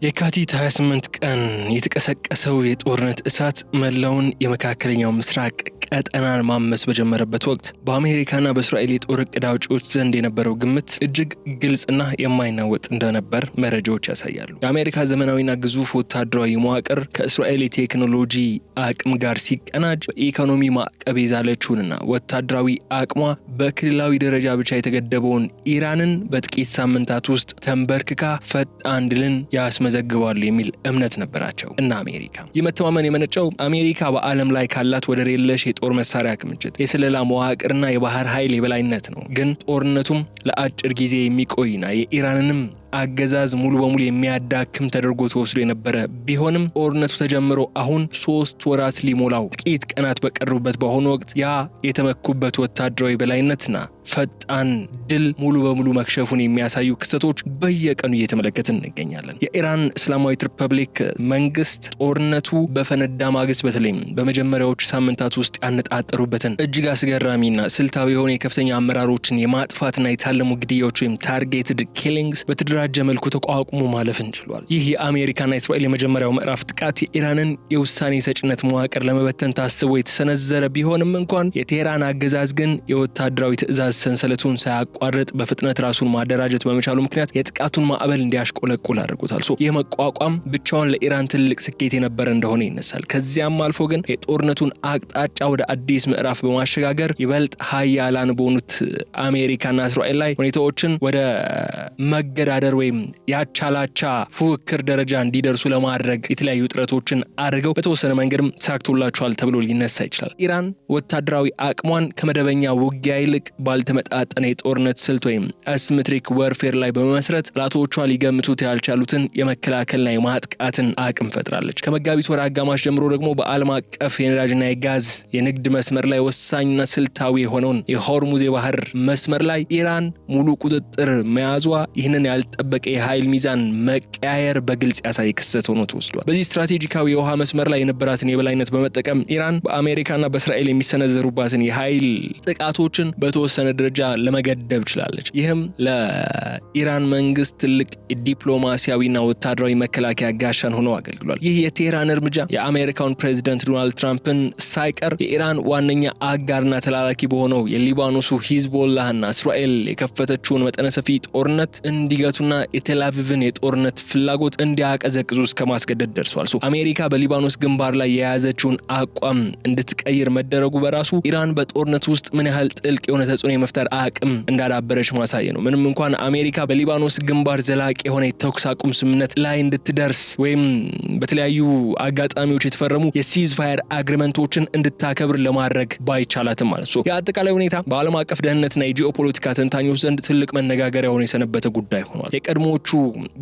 የካቲት 28 ቀን የተቀሰቀሰው የጦርነት እሳት መላውን የመካከለኛው ምስራቅ ቀጠናን ማመስ በጀመረበት ወቅት በአሜሪካና በእስራኤል የጦር ዕቅድ አውጪዎች ዘንድ የነበረው ግምት እጅግ ግልጽና የማይናወጥ እንደነበር መረጃዎች ያሳያሉ። የአሜሪካ ዘመናዊና ግዙፍ ወታደራዊ መዋቅር ከእስራኤል የቴክኖሎጂ አቅም ጋር ሲቀናጅ በኢኮኖሚ ማዕቀብ የዛለችውንና ወታደራዊ አቅሟ በክልላዊ ደረጃ ብቻ የተገደበውን ኢራንን በጥቂት ሳምንታት ውስጥ ተንበርክካ ፈጣን ድልን ያስመዘግባሉ የሚል እምነት ነበራቸው እና አሜሪካ የመተማመን የመነጨው አሜሪካ በዓለም ላይ ካላት ወደር የለሽ የጦር መሳሪያ ክምችት፣ የስለላ መዋቅርና የባህር ኃይል የበላይነት ነው። ግን ጦርነቱም ለአጭር ጊዜ የሚቆይና የኢራንንም አገዛዝ ሙሉ በሙሉ የሚያዳክም ተደርጎ ተወስዶ የነበረ ቢሆንም ጦርነቱ ተጀምሮ አሁን 3 ወራት ሊሞላው ጥቂት ቀናት በቀሩበት በሆነ ወቅት ያ የተመኩበት ወታደራዊ በላይነትና ፈጣን ድል ሙሉ በሙሉ መክሸፉን የሚያሳዩ ክስተቶች በየቀኑ እየተመለከትን እንገኛለን። የኢራን እስላማዊት ሪፐብሊክ መንግስት ጦርነቱ በፈነዳ ማግስት በተለይም በመጀመሪያዎቹ ሳምንታት ውስጥ ያነጣጠሩበትን እጅግ አስገራሚና ስልታዊ የሆነ የከፍተኛ አመራሮችን የማጥፋትና የታለሙ ግድያዎች ወይም ታርጌትድ ኪሊንግስ በተደራጀ መልኩ ተቋቁሞ ማለፍን ችሏል። ይህ የአሜሪካና እስራኤል የመጀመሪያው ምዕራፍ ጥቃት የኢራንን የውሳኔ ሰጭነት መዋቅር ለመበተን ታስቦ የተሰነዘረ ቢሆንም እንኳን የቴህራን አገዛዝ ግን የወታደራዊ ትዕዛዝ ሰንሰለቱን ሳያቋርጥ በፍጥነት ራሱን ማደራጀት በመቻሉ ምክንያት የጥቃቱን ማዕበል እንዲያሽቆለቁል አድርጎታል። ይህ መቋቋም ብቻውን ለኢራን ትልቅ ስኬት የነበረ እንደሆነ ይነሳል። ከዚያም አልፎ ግን የጦርነቱን አቅጣጫ ወደ አዲስ ምዕራፍ በማሸጋገር ይበልጥ ሀያላን በሆኑት አሜሪካና እስራኤል ላይ ሁኔታዎችን ወደ መገዳደር ወይም ያቻላቻ ፉክክር ደረጃ እንዲደርሱ ለማድረግ የተለያዩ ጥረቶችን አድርገው በተወሰነ መንገድም ሳክቶላቸዋል ተብሎ ሊነሳ ይችላል። ኢራን ወታደራዊ አቅሟን ከመደበኛ ውጊያ ይልቅ ባልተመጣጠነ የጦርነት ስልት ወይም አሲሜትሪክ ወርፌር ላይ በመመስረት ጠላቶቿ ሊገምቱት ያልቻሉትን የመከላከልና የማጥቃትን አቅም ፈጥራለች። ከመጋቢት ወር አጋማሽ ጀምሮ ደግሞ በዓለም አቀፍ የነዳጅና የጋዝ የንግድ መስመር ላይ ወሳኝና ስልታዊ የሆነውን የሆርሙዝ የባህር መስመር ላይ ኢራን ሙሉ ቁጥጥር መያዟ ይህንን ያልጠበቀ የኃይል ሚዛን መቀያየር በግልጽ ያሳይ ክስተት ሆኖ ተወስዷል። በዚህ ስትራቴጂካዊ የውሃ መስመር ላይ የነበራትን የበላይነት በመጠቀም ኢራን በአሜሪካና በእስራኤል የሚሰነዘሩባትን የኃይል ጥቃቶችን በተወሰነ ደረጃ ለመገደብ ችላለች። ይህም ለኢራን መንግስት ትልቅ ዲፕሎማሲያዊና ወታደራዊ መከላከያ ጋሻን ሆኖ አገልግሏል። ይህ የቴህራን እርምጃ የአሜሪካውን ፕሬዚደንት ዶናልድ ትራምፕን ሳይቀር የኢራን ዋነኛ አጋርና ተላላኪ በሆነው የሊባኖሱ ሂዝቦላህና እስራኤል የከፈተችውን መጠነ ሰፊ ጦርነት እንዲገቱና የቴልአቪቭን የጦርነት ፍላጎት እንዲያቀዘቅዙ እስከ ማስገደድ ደርሷል። አሜሪካ በሊባኖስ ግንባር ላይ የያዘችውን አቋም እንድትቀይር መደረጉ በራሱ ኢራን በጦርነት ውስጥ ምን ያህል ጥልቅ የሆነ ተጽዕኖ የመፍጠር አቅም እንዳዳበረች ማሳየ ነው። ምንም እንኳን አሜሪካ በሊባኖስ ግንባር ዘላቂ የሆነ የተኩስ አቁም ስምምነት ላይ እንድትደርስ ወይም በተለያዩ አጋጣሚዎች የተፈረሙ የሲዝ ፋየር አግሪመንቶችን እንድታከብር ለማድረግ ባይቻላትም ማለት ነው። የአጠቃላይ ሁኔታ በዓለም አቀፍ ደህንነትና የጂኦፖለቲካ ተንታኞች ዘንድ ትልቅ መነጋገሪያ ሆኖ የሰነበተ ጉዳይ ሆኗል። የቀድሞዎቹ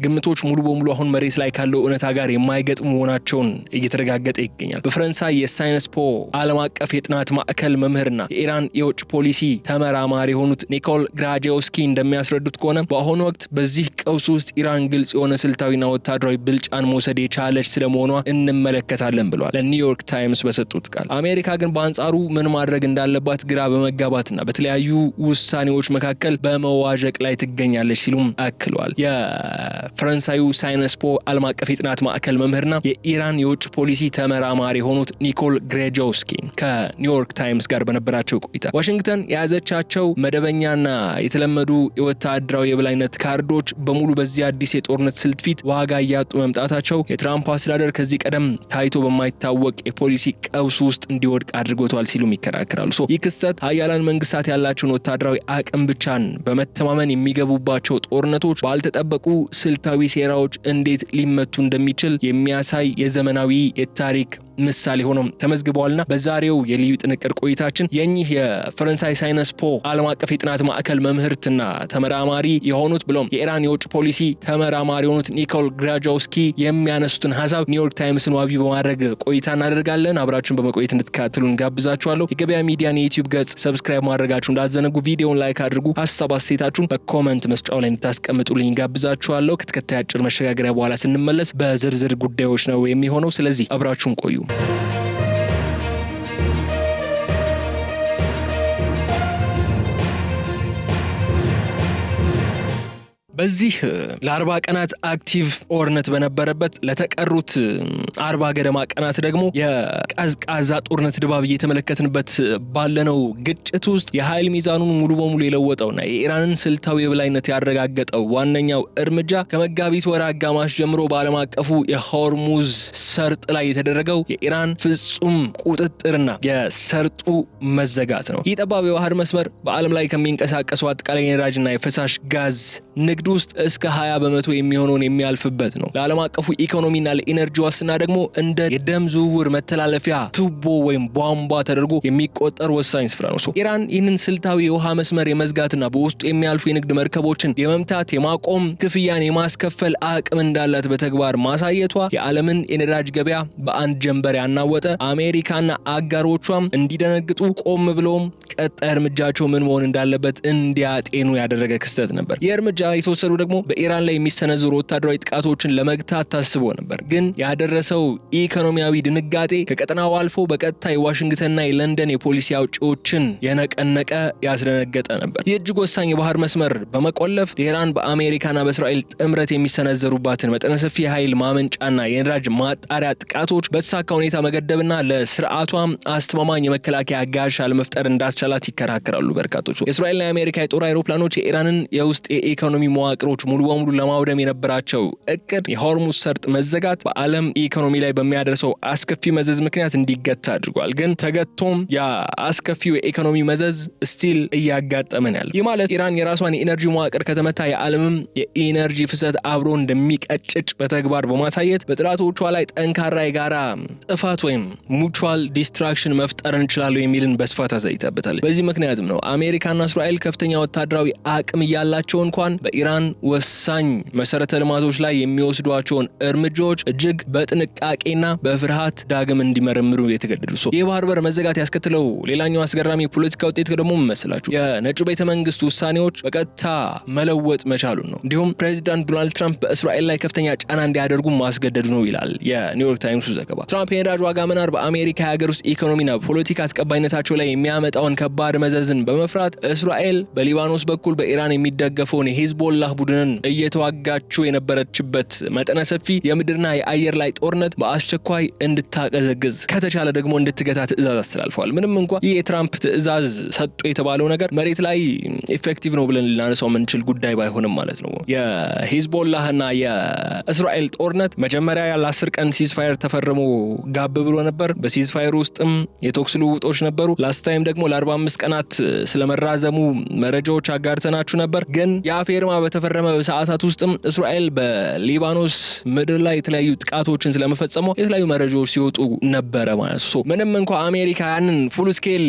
ግምቶች ሙሉ በሙሉ አሁን መሬት ላይ ካለው እውነታ ጋር የማይገጥሙ መሆናቸውን እየተረጋገጠ ይገኛል። በፈረንሳይ የሳይንስፖ ዓለም አቀፍ የጥናት ማዕከል መምህርና የኢራን የውጭ ፖሊሲ ተመራማሪ የሆኑት ኒኮል ግራጂዮስኪ እንደሚያስረዱት ከሆነ በአሁኑ ወቅት በዚህ ቀውስ ውስጥ ኢራን ግልጽ የሆነ ስልታዊና ወታደራዊ ብልጫን መውሰድ የቻለች ስለመሆኗ እንመለከታለን ብለዋል ለኒውዮርክ ታይምስ በሰጡት ቃል። አሜሪካ ግን በአንጻሩ ምን ማድረግ እንዳለባት ግራ በመጋባትና በተለያዩ ውሳኔዎች መካከል በመዋዠቅ ላይ ትገኛለች ሲሉም አክለዋል። የፈረንሳዩ ሳይንስፖ ዓለም አቀፍ የጥናት ማዕከል መምህርና የኢራን የውጭ ፖሊሲ ተመራማሪ የሆኑት ኒኮል ግራጂዮስኪ ከኒውዮርክ ታይምስ ጋር በነበራቸው ቆይታ ዋሽንግተን የያዘቻቸው መደበኛና የተለመዱ የወታደራዊ የበላይነት ካርዶች በሙሉ በዚህ አዲስ የጦርነት ስልት ፊት ዋጋ እያጡ መምጣታቸው የትራምፕ አስተዳደር ከዚህ ቀደም ታይቶ በማይታወቅ የፖሊሲ ቀውስ ውስጥ እንዲወድቅ አድርጎታል ሲሉም ይከራከራሉ። ይህ ክስተት ሀያላን መንግስታት ያላቸውን ወታደራዊ አቅም ብቻን በመተማመን የሚገቡባቸው ጦርነቶች ባልተጠበቁ ስልታዊ ሴራዎች እንዴት ሊመቱ እንደሚችል የሚያሳይ የዘመናዊ የታሪክ ምሳሌ ሆኖም ተመዝግበዋልና በዛሬው የልዩ ጥንቅር ቆይታችን የኚህ የፈረንሳይ ሳይንስፖ ዓለም አቀፍ የጥናት ማዕከል መምህርትና ተመራማሪ የሆኑት ብሎም የኢራን የውጭ ፖሊሲ ተመራማሪ የሆኑት ኒኮል ግራጂዮስኪ የሚያነሱትን ሀሳብ ኒውዮርክ ታይምስን ዋቢ በማድረግ ቆይታ እናደርጋለን። አብራችሁን በመቆየት እንድትከታተሉን ጋብዛችኋለሁ። የገበያ ሚዲያን የዩቲዩብ ገጽ ሰብስክራይብ ማድረጋችሁን እንዳትዘነጉ፣ ቪዲዮውን ላይክ አድርጉ፣ ሀሳብ አስተያየታችሁን በኮመንት መስጫው ላይ እንድታስቀምጡልኝ ጋብዛችኋለሁ። ከተከታይ አጭር መሸጋገሪያ በኋላ ስንመለስ በዝርዝር ጉዳዮች ነው የሚሆነው። ስለዚህ አብራችሁን ቆዩ። በዚህ ለ40 ቀናት አክቲቭ ጦርነት በነበረበት ለተቀሩት 40 ገደማ ቀናት ደግሞ የቀዝቃዛ ጦርነት ድባብ እየተመለከትንበት ባለነው ግጭት ውስጥ የኃይል ሚዛኑን ሙሉ በሙሉ የለወጠውና የኢራንን ስልታዊ የበላይነት ያረጋገጠው ዋነኛው እርምጃ ከመጋቢት ወር አጋማሽ ጀምሮ በዓለም አቀፉ የሆርሙዝ ሰርጥ ላይ የተደረገው የኢራን ፍጹም ቁጥጥርና የሰርጡ መዘጋት ነው። ይህ ጠባብ የባህር መስመር በዓለም ላይ ከሚንቀሳቀሱ አጠቃላይ የነዳጅና የፈሳሽ ጋዝ ንግድ ውስጥ እስከ 20 በመቶ የሚሆነውን የሚያልፍበት ነው። ለዓለም አቀፉ ኢኮኖሚና ለኢነርጂ ዋስትና ደግሞ እንደ የደም ዝውውር መተላለፊያ ቱቦ ወይም ቧንቧ ተደርጎ የሚቆጠር ወሳኝ ስፍራ ነው። ኢራን ይህንን ስልታዊ የውሃ መስመር የመዝጋትና በውስጡ የሚያልፉ የንግድ መርከቦችን የመምታት የማቆም ክፍያን የማስከፈል አቅም እንዳላት በተግባር ማሳየቷ የዓለምን የነዳጅ ገበያ በአንድ ጀንበር ያናወጠ፣ አሜሪካና አጋሮቿም እንዲደነግጡ ቆም ብሎም ቀጣይ እርምጃቸው ምን መሆን እንዳለበት እንዲያጤኑ ያደረገ ክስተት ነበር። ይህ እርምጃ የተወሰዱ ደግሞ በኢራን ላይ የሚሰነዝሩ ወታደራዊ ጥቃቶችን ለመግታት ታስቦ ነበር። ግን ያደረሰው ኢኮኖሚያዊ ድንጋጤ ከቀጠናው አልፎ በቀጥታ የዋሽንግተንና የለንደን የፖሊሲ አውጪዎችን የነቀነቀ ያስደነገጠ ነበር። ይህ እጅግ ወሳኝ የባህር መስመር በመቆለፍ ቴህራን በአሜሪካና በእስራኤል ጥምረት የሚሰነዘሩባትን መጠነ ሰፊ የኃይል ማመንጫና የነዳጅ ማጣሪያ ጥቃቶች በተሳካ ሁኔታ መገደብና ለስርዓቷም አስተማማኝ የመከላከያ ጋሻ ለመፍጠር እንዳስቻላት ይከራከራሉ በርካቶች። የእስራኤልና የአሜሪካ የጦር አይሮፕላኖች የኢራንን የውስጥ የኢኮኖሚ መዋቅሮች ሙሉ በሙሉ ለማውደም የነበራቸው እቅድ የሆርሙዝ ሰርጥ መዘጋት በዓለም ኢኮኖሚ ላይ በሚያደርሰው አስከፊ መዘዝ ምክንያት እንዲገታ አድርጓል። ግን ተገቶም ያ አስከፊው የኢኮኖሚ መዘዝ ስቲል እያጋጠመን ያለ። ይህ ማለት ኢራን የራሷን የኢነርጂ መዋቅር ከተመታ የዓለምም የኢነርጂ ፍሰት አብሮ እንደሚቀጭጭ በተግባር በማሳየት በጥላቶቿ ላይ ጠንካራ የጋራ ጥፋት ወይም ሙቹዋል ዲስትራክሽን መፍጠር እንችላለን የሚልን በስፋት አሳይታበታለች። በዚህ ምክንያትም ነው አሜሪካና እስራኤል ከፍተኛ ወታደራዊ አቅም እያላቸው እንኳን በኢራን ወሳኝ መሰረተ ልማቶች ላይ የሚወስዷቸውን እርምጃዎች እጅግ በጥንቃቄና በፍርሃት ዳግም እንዲመረምሩ የተገደዱ። የባህር በር መዘጋት ያስከትለው ሌላኛው አስገራሚ ፖለቲካ ውጤት ደግሞ መስላችሁ የነጩ ቤተ መንግስት ውሳኔዎች በቀጥታ መለወጥ መቻሉን ነው። እንዲሁም ፕሬዚዳንት ዶናልድ ትራምፕ በእስራኤል ላይ ከፍተኛ ጫና እንዲያደርጉ ማስገደዱ ነው ይላል የኒውዮርክ ታይምሱ ዘገባ። ትራምፕ የነዳጅ ዋጋ መናር በአሜሪካ የሀገር ውስጥ ኢኮኖሚና ፖለቲካ ተቀባይነታቸው ላይ የሚያመጣውን ከባድ መዘዝን በመፍራት እስራኤል በሊባኖስ በኩል በኢራን የሚደገፈውን የሂዝቦላህ ቡድንን እየተዋጋችው የነበረችበት መጠነ ሰፊ የምድርና የአየር ላይ ጦርነት በአስቸኳይ እንድታቀዘቅዝ ከተቻለ ደግሞ እንድትገታ ትዕዛዝ አስተላልፈዋል። ምንም እንኳ ይህ የትራምፕ ትዕዛዝ ሰጡ የተባለው ነገር መሬት ላይ ኢፌክቲቭ ነው ብለን ልናነሳው የምንችል ጉዳይ ባይሆንም ማለት ነው። የሂዝቦላህና የእስራኤል ጦርነት መጀመሪያ ለ10 ቀን ሲዝፋየር ተፈርሞ ጋብ ብሎ ነበር። በሲዝፋየር ውስጥም የተኩስ ልውውጦች ነበሩ። ላስት ታይም ደግሞ ለ45 ቀናት ስለመራዘሙ መረጃዎች አጋርተናችሁ ነበር። ግን ያ ፌርማ በተፈረመ በሰዓታት ውስጥም እስራኤል በሊባኖስ ምድር ላይ የተለያዩ ጥቃቶችን ስለመፈጸሙ የተለያዩ መረጃዎች ሲወጡ ነበረ ማለት ነው። ምንም እንኳ አሜሪካ ያንን ፉል ስኬል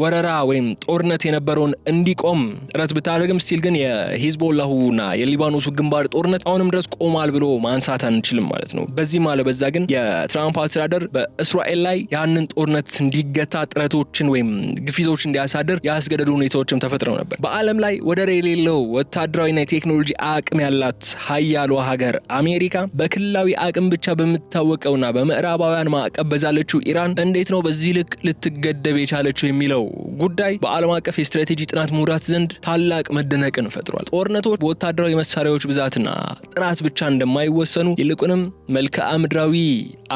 ወረራ ወይም ጦርነት የነበረውን እንዲቆም ጥረት ብታደርግም ስቲል ግን የሂዝቦላሁና የሊባኖሱ ግንባር ጦርነት አሁንም ድረስ ቆማል ብሎ ማንሳት አንችልም ማለት ነው። በዚህ ማለት በዛ ግን የትራምፕ አስተዳደር በእስራኤል ላይ ያንን ጦርነት እንዲገታ ጥረቶችን ወይም ግፊቶች እንዲያሳድር ያስገደዱ ሁኔታዎችም ተፈጥረው ነበር። በዓለም ላይ ወደር የሌለው ወታደራዊና የቴክኖሎጂ አቅም ያላት ሀያሏ ሀገር አሜሪካ በክልላዊ አቅም ብቻ በምትታወቀውና በምዕራባውያን ማዕቀብ በዛለችው ኢራን እንዴት ነው በዚህ ልክ ልትገደብ የቻለችው የሚለው ጉዳይ በዓለም አቀፍ የስትራቴጂ ጥናት ምሁራት ዘንድ ታላቅ መደነቅን ፈጥሯል። ጦርነቶች በወታደራዊ መሳሪያዎች ብዛትና ጥራት ብቻ እንደማይወሰኑ ይልቁንም መልክዓ ምድራዊ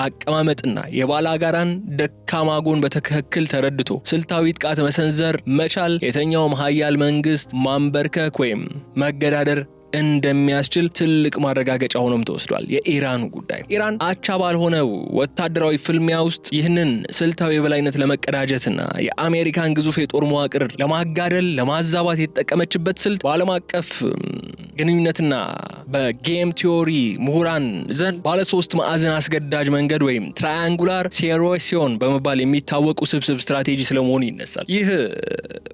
አቀማመጥና የባላጋራን ደካማ ጎን በትክክል ተረድቶ ስልታዊ ጥቃት መሰንዘር መቻል የተኛውም ሀያል መንግስት ማንበርከክ ወይም መገዳደር እንደሚያስችል ትልቅ ማረጋገጫ ሆኖም ተወስዷል። የኢራኑ ጉዳይ ኢራን አቻ ባልሆነው ወታደራዊ ፍልሚያ ውስጥ ይህንን ስልታዊ የበላይነት ለመቀዳጀትና የአሜሪካን ግዙፍ የጦር መዋቅር ለማጋደል ለማዛባት የተጠቀመችበት ስልት በዓለም አቀፍ ግንኙነትና በጌም ቲዮሪ ምሁራን ዘንድ ባለ 3 ማዕዘን አስገዳጅ መንገድ ወይም ትራያንጉላር ሴሮሲዮን በመባል የሚታወቁ ስብስብ ስትራቴጂ ስለመሆኑ ይነሳል። ይህ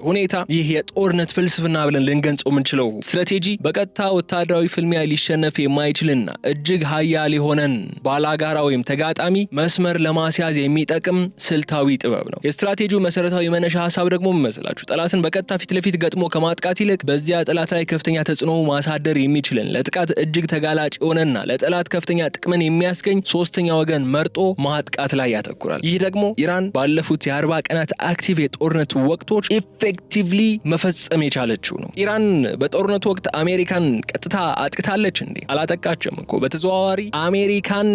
ሁኔታ ይህ የጦርነት ፍልስፍና ብለን ልንገልጸው የምንችለው ስትራቴጂ በቀጥታ ወታደራዊ ፍልሚያ ሊሸነፍ የማይችልና እጅግ ሀያል የሆነን ባላጋራ ወይም ተጋጣሚ መስመር ለማስያዝ የሚጠቅም ስልታዊ ጥበብ ነው። የስትራቴጂው መሰረታዊ መነሻ ሀሳብ ደግሞ መስላችሁ ጠላትን በቀጥታ ፊት ለፊት ገጥሞ ከማጥቃት ይልቅ በዚያ ጠላት ላይ ከፍተኛ ተጽዕኖ ማሳደር የሚችልን ለጥቃት እጅግ ተጋላጭ የሆነና ለጠላት ከፍተኛ ጥቅምን የሚያስገኝ ሶስተኛ ወገን መርጦ ማጥቃት ላይ ያተኩራል። ይህ ደግሞ ኢራን ባለፉት የ40 ቀናት አክቲቭ የጦርነት ወቅቶች ኢፌክቲቭሊ መፈጸም የቻለችው ነው። ኢራን በጦርነቱ ወቅት አሜሪካን ቀጥታ አጥቅታለች እንዴ? አላጠቃችም እኮ። በተዘዋዋሪ አሜሪካን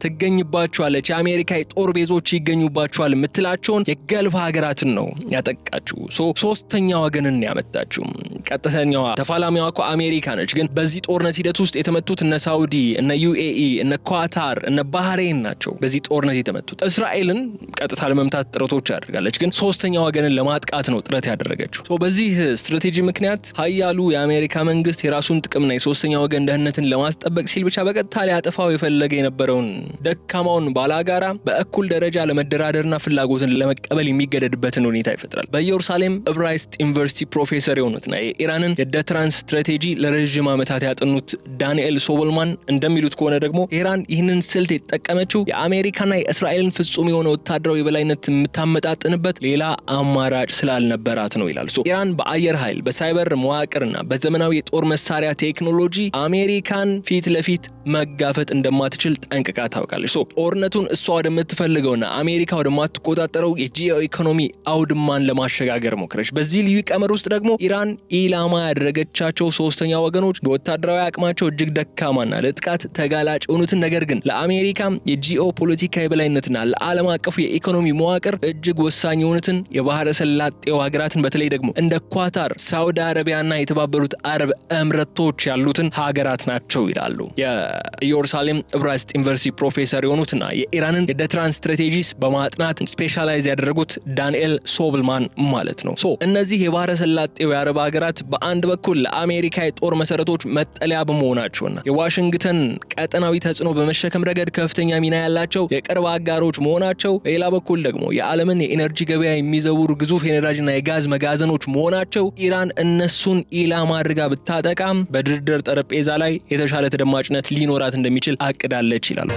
ትገኝባቸዋለች፣ የአሜሪካ የጦር ቤዞች ይገኙባቸዋል የምትላቸውን የገልፍ ሀገራትን ነው ያጠቃችው። ሶስተኛ ወገንን ያመጣችው። ቀጥተኛዋ ተፋላሚዋ እኮ አሜሪካ ነች። ግን በዚህ ጦርነት ሂደት ውስጥ የተመቱት እነ ሳውዲ፣ እነ ዩኤኢ፣ እነ ኳታር፣ እነ ባህሬን ናቸው በዚህ ጦርነት የተመቱት። እስራኤልን ቀጥታ ለመምታት ጥረቶች ያደርጋለች፣ ግን ሶስተኛ ወገንን ለማጥቃት ነው ጥረት ያደረገችው። በዚህ ስትራቴጂ ምክንያት ሀያሉ የአሜሪካ መንግስት የራሱን ጥቅምና የሶስተኛ ወገን ደህንነትን ለማስጠበቅ ሲል ብቻ በቀጥታ ሊያጠፋው የፈለገ የነበረውን ደካማውን ባላጋራ በእኩል ደረጃ ለመደራደርና ፍላጎትን ለመቀበል የሚገደድበትን ሁኔታ ይፈጥራል። በኢየሩሳሌም ዕብራይስጥ ዩኒቨርሲቲ ፕሮፌሰር የሆኑትና የኢራንን የደትራንስ ስትራቴጂ ለረጅም ዓመታት ያጠኑት ዳንኤል ሶበልማን እንደሚሉት ከሆነ ደግሞ ኢራን ይህንን ስልት የተጠቀመችው የአሜሪካና የእስራኤልን ፍጹም የሆነ ወታደራዊ የበላይነት የምታመጣጥንበት ሌላ አማራጭ ስላልነበራት ነው ይላል። ኢራን በአየር ኃይል፣ በሳይበር መዋቅርና በዘመናዊ የጦር መሳሪያ ቴክኖሎጂ አሜሪካን ፊት ለፊት መጋፈጥ እንደማትችል ጠንቅቃ ታውቃለች። ጦርነቱን እሷ ወደምትፈልገውና አሜሪካ ወደማትቆጣጠረው የጂኦ ኢኮኖሚ አውድማን ለማሸጋገር ሞክረች። በዚህ ልዩ ቀመር ውስጥ ደግሞ ኢራን ኢላማ ያደረገቻቸው ሶስተኛ ወገኖች በወታደራዊ አቅማቸው እጅግ ደካማና ለጥቃት ተጋላጭ የሆኑትን ነገር ግን ለአሜሪካ የጂኦ ፖለቲካ የበላይነትና ለዓለም አቀፉ የኢኮኖሚ መዋቅር እጅግ ወሳኝ የሆኑትን የባህረ ሰላጤው ሀገራትን በተለይ ደግሞ እንደ ኳታር፣ ሳውዲ አረቢያና የተባበሩት አረብ ኤምሬቶች ያሉትን ሀገራት ናቸው ይላሉ የኢየሩሳሌም ዕብራይስጥ ዩኒቨርሲቲ ፕሮፌሰር የሆኑትና የኢራንን የደትራንስ ስትራቴጂስ በማጥናት ስፔሻላይዝ ያደረጉት ዳንኤል ሶብልማን ማለት ነው። እነዚህ የባህረ ሰላጤው የአረብ ሀገራት በአንድ በኩል ለአሜሪካ የጦር መሰረቶች መጠለያ በመሆናቸውና የዋሽንግተን ቀጠናዊ ተጽዕኖ በመሸከም ረገድ ከፍተኛ ሚና ያላቸው የቅርብ አጋሮች መሆናቸው፣ በሌላ በኩል ደግሞ የዓለምን የኤነርጂ ገበያ የሚዘውሩ ግዙፍ የነዳጅና የጋዝ መጋዘኖች መሆናቸው ኢራን እነሱን ኢላማ አድርጋ ብታጠቃም በድርድር ጠረጴዛ ላይ የተሻለ ተደማጭነት ሊኖራት እንደሚችል አቅዳለች ይላሉ።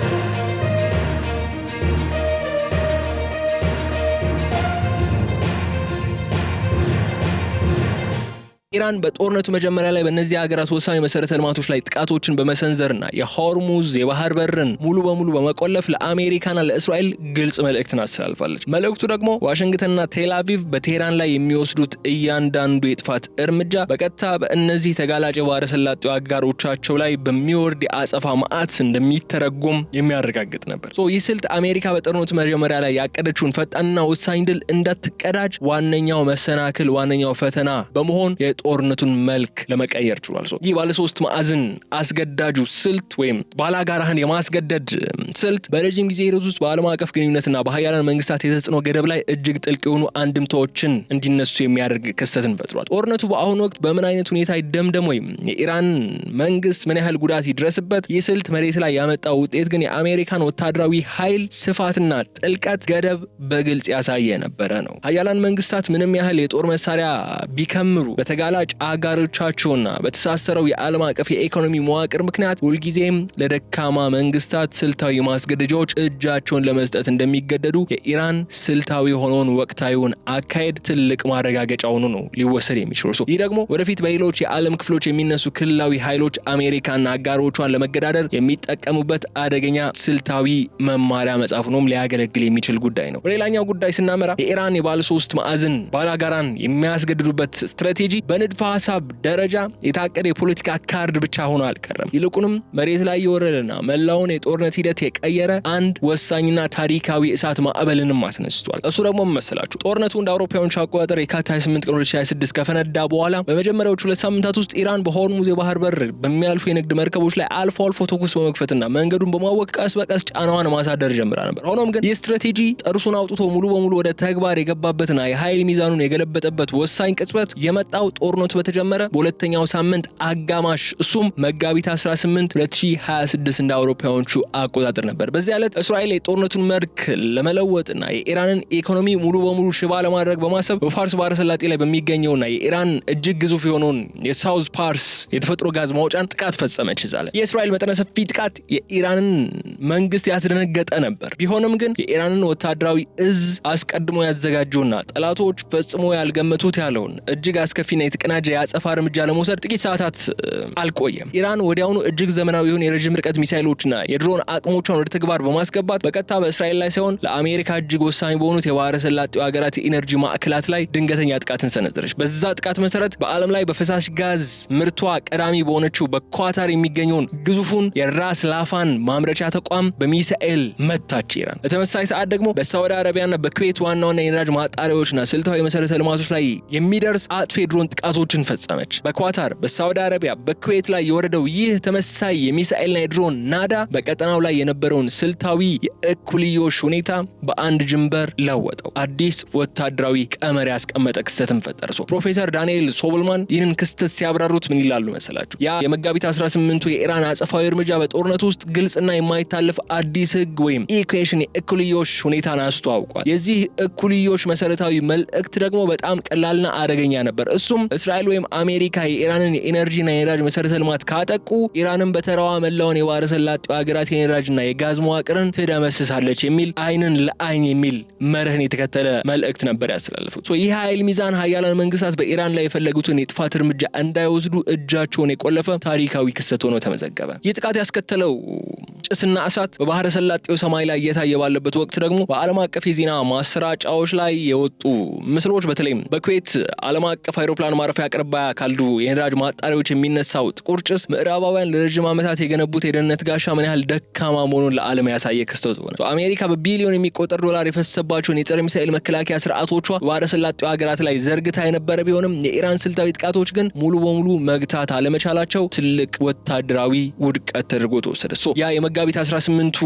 ኢራን በጦርነቱ መጀመሪያ ላይ በእነዚህ ሀገራት ወሳኝ መሰረተ ልማቶች ላይ ጥቃቶችን በመሰንዘርና የሆርሙዝ የባህር በርን ሙሉ በሙሉ በመቆለፍ ለአሜሪካና ለእስራኤል ግልጽ መልእክትን አስተላልፋለች። መልእክቱ ደግሞ ዋሽንግተንና ቴል አቪቭ በቴህራን ላይ የሚወስዱት እያንዳንዱ የጥፋት እርምጃ በቀጥታ በእነዚህ ተጋላጭ የባህረ ሰላጤው አጋሮቻቸው ላይ በሚወርድ የአጸፋ መዓት እንደሚተረጎም የሚያረጋግጥ ነበር። ይህ ስልት አሜሪካ በጦርነቱ መጀመሪያ ላይ ያቀደችውን ፈጣንና ወሳኝ ድል እንዳትቀዳጅ ዋነኛው መሰናክል፣ ዋነኛው ፈተና በመሆን ጦርነቱን መልክ ለመቀየር ችሏል። ይህ ባለ 3 ማዕዘን አስገዳጁ ስልት ወይም ባላጋራህን የማስገደድ ስልት በረጅም ጊዜ ሂደት ውስጥ በዓለም አቀፍ ግንኙነትና በሀያላን መንግስታት የተጽዕኖ ገደብ ላይ እጅግ ጥልቅ የሆኑ አንድምታዎችን እንዲነሱ የሚያደርግ ክስተትን ፈጥሯል። ጦርነቱ በአሁኑ ወቅት በምን አይነት ሁኔታ ይደምደም ወይም የኢራን መንግስት ምን ያህል ጉዳት ይድረስበት፣ ይህ ስልት መሬት ላይ ያመጣው ውጤት ግን የአሜሪካን ወታደራዊ ኃይል ስፋትና ጥልቀት ገደብ በግልጽ ያሳየ ነበረ ነው። ሀያላን መንግስታት ምንም ያህል የጦር መሳሪያ ቢከምሩ በተጋላጭ አጋሮቻቸውና በተሳሰረው የዓለም አቀፍ የኢኮኖሚ መዋቅር ምክንያት ሁልጊዜም ለደካማ መንግስታት ስልታዊ ማስገደጃዎች እጃቸውን ለመስጠት እንደሚገደዱ የኢራን ስልታዊ የሆነውን ወቅታዊውን አካሄድ ትልቅ ማረጋገጫ ሆኖ ነው ሊወሰድ የሚችለው። ይህ ደግሞ ወደፊት በሌሎች የዓለም ክፍሎች የሚነሱ ክልላዊ ኃይሎች አሜሪካና አጋሮቿን ለመገዳደር የሚጠቀሙበት አደገኛ ስልታዊ መማሪያ መጽሐፍ ሆኖም ሊያገለግል የሚችል ጉዳይ ነው። ሌላኛው ጉዳይ ስናመራ የኢራን የባለ 3 ማዕዘን ባላጋራን የሚያስገድዱበት ስትራቴጂ በንድፈ ሐሳብ ደረጃ የታቀደ የፖለቲካ ካርድ ብቻ ሆኖ አልቀረም። ይልቁንም መሬት ላይ የወረደና መላውን የጦርነት ሂደት የቀየረ አንድ ወሳኝና ታሪካዊ እሳት ማዕበልንም አስነስቷል። እሱ ደግሞ መሰላችሁ ጦርነቱ እንደ አውሮፓውያን አቆጣጠር የካቲት 28 ቀን 2026 ከፈነዳ በኋላ በመጀመሪያዎቹ 2 ሳምንታት ውስጥ ኢራን በሆርሙዝ የባህር በር በሚያልፉ የንግድ መርከቦች ላይ አልፎ አልፎ ተኩስ በመክፈትና መንገዱን በማወቅ ቀስ በቀስ ጫናዋን ማሳደር ጀምራ ነበር። ሆኖም ግን ይህ ስትራቴጂ ጥርሱን አውጥቶ ሙሉ በሙሉ ወደ ተግባር የገባበትና የኃይል ሚዛኑን የገለበጠበት ወሳኝ ቅጽበት የመጣው ጦርነቱ በተጀመረ በሁለተኛው ሳምንት አጋማሽ እሱም መጋቢት 18 2026 እንደ አውሮፓውያኖቹ አቆጣጠር ነበር። በዚህ ዕለት እስራኤል የጦርነቱን መልክ ለመለወጥና የኢራንን ኢኮኖሚ ሙሉ በሙሉ ሽባ ለማድረግ በማሰብ በፋርስ ባህረ ሰላጤ ላይ በሚገኘውና የኢራን እጅግ ግዙፍ የሆነውን የሳውዝ ፓርስ የተፈጥሮ ጋዝ ማውጫን ጥቃት ፈጸመች። ይዛለ የእስራኤል መጠነ ሰፊ ጥቃት የኢራንን መንግስት ያስደነገጠ ነበር። ቢሆንም ግን የኢራንን ወታደራዊ እዝ አስቀድሞ ያዘጋጀውና ጠላቶች ፈጽሞ ያልገመቱት ያለውን እጅግ አስከፊና የተቀናጀ የአጸፋ እርምጃ ለመውሰድ ጥቂት ሰዓታት አልቆየም። ኢራን ወዲያውኑ እጅግ ዘመናዊ የሆኑ የረጅም ርቀት ሚሳይሎችና የድሮን አቅሞቿን ወደ ተግባር በማስገባት በቀጥታ በእስራኤል ላይ ሳይሆን ለአሜሪካ እጅግ ወሳኝ በሆኑት የባህረ ሰላጤው ሀገራት የኢነርጂ ማዕከላት ላይ ድንገተኛ ጥቃትን ሰነዘረች። በዛ ጥቃት መሰረት በዓለም ላይ በፈሳሽ ጋዝ ምርቷ ቀዳሚ በሆነችው በኳታር የሚገኘውን ግዙፉን የራስ ላፋን ማምረቻ ተቋም በሚሳኤል መታች ኢራን። በተመሳሳይ ሰዓት ደግሞ በሳውዲ አረቢያና በኩዌት ዋና ዋና የነዳጅ ማጣሪያዎችና ስልታዊ መሰረተ ልማቶች ላይ የሚደርስ አጥፊ ድሮን ጥቃቶችን ፈጸመች። በኳታር፣ በሳውዲ አረቢያ፣ በኩዌት ላይ የወረደው ይህ ተመሳሳይ የሚሳኤልና የድሮን ናዳ በቀጠናው ላይ የነበረውን ስልታዊ የእኩልዮሽ ሁኔታ በአንድ ጅንበር ለወጠው። አዲስ ወታደራዊ ቀመር ያስቀመጠ ክስተትን ፈጠረ። ፕሮፌሰር ዳንኤል ሶብልማን ይህንን ክስተት ሲያብራሩት ምን ይላሉ መሰላችሁ? ያ የመጋቢት 18ቱ የኢራን አጸፋዊ እርምጃ በጦርነቱ ውስጥ ግልጽና የማይታለፍ አዲስ ህግ ወይም ኢኩዌሽን የእኩልዮሽ ሁኔታን አስተዋውቋል። የዚህ እኩልዮሽ መሰረታዊ መልእክት ደግሞ በጣም ቀላልና አደገኛ ነበር። እሱም እስራኤል ወይም አሜሪካ የኢራንን የኤነርጂና የነዳጅ መሰረተ ልማት ካጠቁ ኢራንን በተራዋ መላውን የባህረ ሰላጤው ሀገራት የነዳጅና የጋዝ መዋቅርን ትደመስሳለች የሚል አይንን ለአይን የሚል መርህን የተከተለ መልእክት ነበር ያስተላለፉት። ይህ ኃይል ሚዛን ሀያላን መንግስታት በኢራን ላይ የፈለጉትን የጥፋት እርምጃ እንዳይወስዱ እጃቸውን የቆለፈ ታሪካዊ ክስተት ሆኖ ተመዘገበ። ይህ ጥቃት ያስከተለው ጭስና እሳት በባህረ ሰላጤው ሰማይ ላይ እየታየ ባለበት ወቅት ደግሞ በዓለም አቀፍ የዜና ማሰራጫዎች ላይ የወጡ ምስሎች በተለይም በኩዌት ዓለም አቀፍ አይሮፕላን ማረፊያ አቅራቢያ ካሉ የነዳጅ ማጣሪያዎች የሚነሳው ጥቁር ጭስ ምዕራባውያን ለረጅም ዓመታት የገነቡት የደህንነት ጋሻ ምን ያህል ደካማ መሆኑን ለዓለም ያሳየ ክስተት ሆነ። አሜሪካ በቢሊዮን የሚቆጠር ዶላር የፈሰሰባቸውን የጸረ ሚሳኤል መከላከያ ስርዓቶቿ በባህረ ሰላጤው ሀገራት ላይ ዘርግታ የነበረ ቢሆንም የኢራን ስልታዊ ጥቃቶች ግን ሙሉ በሙሉ መግታት አለመቻላቸው ትልቅ ወታደራዊ ውድቀት ተደርጎ ተወሰደ። ያ የመጋቢት 18ቱ